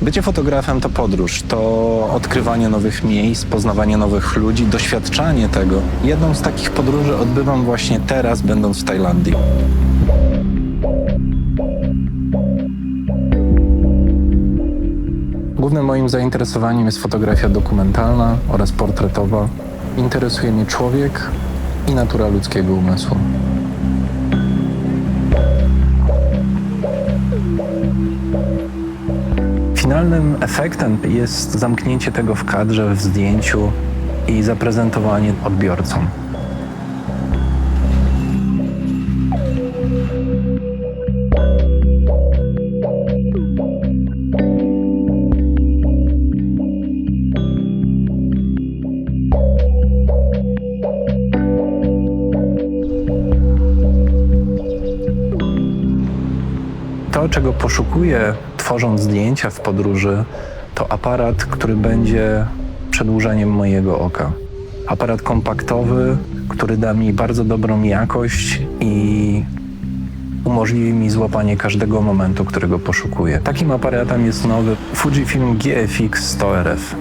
Bycie fotografem to podróż, to odkrywanie nowych miejsc, poznawanie nowych ludzi, doświadczanie tego. Jedną z takich podróży odbywam właśnie teraz, będąc w Tajlandii. Głównym moim zainteresowaniem jest fotografia dokumentalna oraz portretowa. Interesuje mnie człowiek i natura ludzkiego umysłu. Finalnym efektem jest zamknięcie tego w kadrze, w zdjęciu i zaprezentowanie odbiorcom. To, czego poszukuję, tworząc zdjęcia w podróży, to aparat, który będzie przedłużeniem mojego oka. Aparat kompaktowy, który da mi bardzo dobrą jakość i umożliwi mi złapanie każdego momentu, którego poszukuję. Takim aparatem jest nowy Fujifilm GFX 100 RF.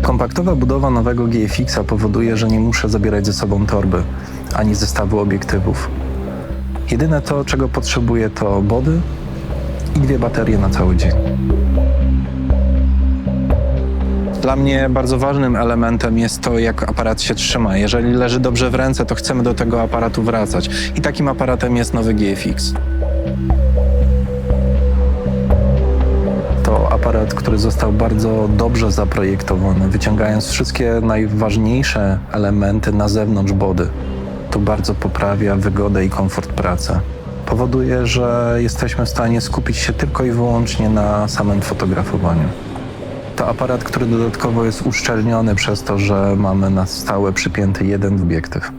Kompaktowa budowa nowego GFX-a powoduje, że nie muszę zabierać ze sobą torby ani zestawu obiektywów. Jedyne to, czego potrzebuję, to body i 2 baterie na cały dzień. Dla mnie bardzo ważnym elementem jest to, jak aparat się trzyma. Jeżeli leży dobrze w ręce, to chcemy do tego aparatu wracać. I takim aparatem jest nowy GFX. To aparat, który został bardzo dobrze zaprojektowany, wyciągając wszystkie najważniejsze elementy na zewnątrz body. To bardzo poprawia wygodę i komfort pracy. Powoduje, że jesteśmy w stanie skupić się tylko i wyłącznie na samym fotografowaniu. To aparat, który dodatkowo jest uszczelniony przez to, że mamy na stałe przypięty jeden obiektyw.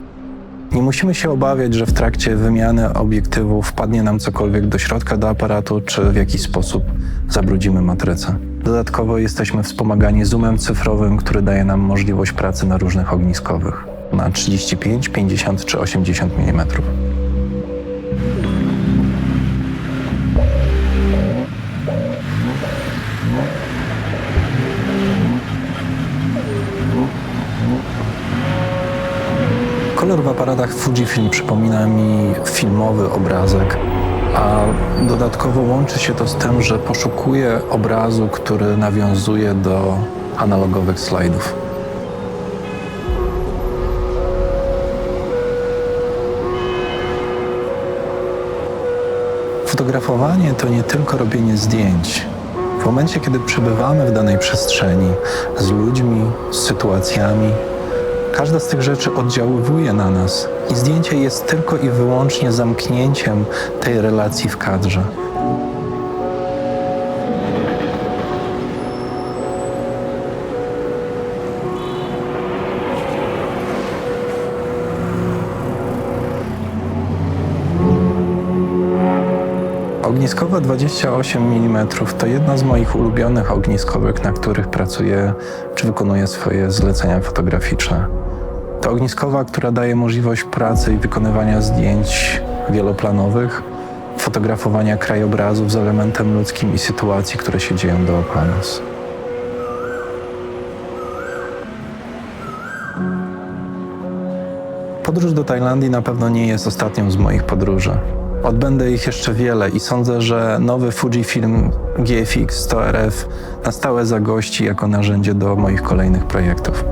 Nie musimy się obawiać, że w trakcie wymiany obiektywu wpadnie nam cokolwiek do środka do aparatu, czy w jakiś sposób zabrudzimy matrycę. Dodatkowo jesteśmy wspomagani zoomem cyfrowym, który daje nam możliwość pracy na różnych ogniskowych. Na 35, 50 czy 80 mm. Kolor w aparatach Fujifilm przypomina mi filmowy obrazek, a dodatkowo łączy się to z tym, że poszukuję obrazu, który nawiązuje do analogowych slajdów. Fotografowanie to nie tylko robienie zdjęć. W momencie, kiedy przebywamy w danej przestrzeni z ludźmi, z sytuacjami, każda z tych rzeczy oddziaływuje na nas i zdjęcie jest tylko i wyłącznie zamknięciem tej relacji w kadrze. Ogniskowa 28 mm to jedna z moich ulubionych ogniskówek, na których pracuję czy wykonuję swoje zlecenia fotograficzne. To ogniskowa, która daje możliwość pracy i wykonywania zdjęć wieloplanowych, fotografowania krajobrazów z elementem ludzkim i sytuacji, które się dzieją dookoła nas. Podróż do Tajlandii na pewno nie jest ostatnią z moich podróży. Odbędę ich jeszcze wiele i sądzę, że nowy Fujifilm GFX 100 RF na stałe zagości jako narzędzie do moich kolejnych projektów.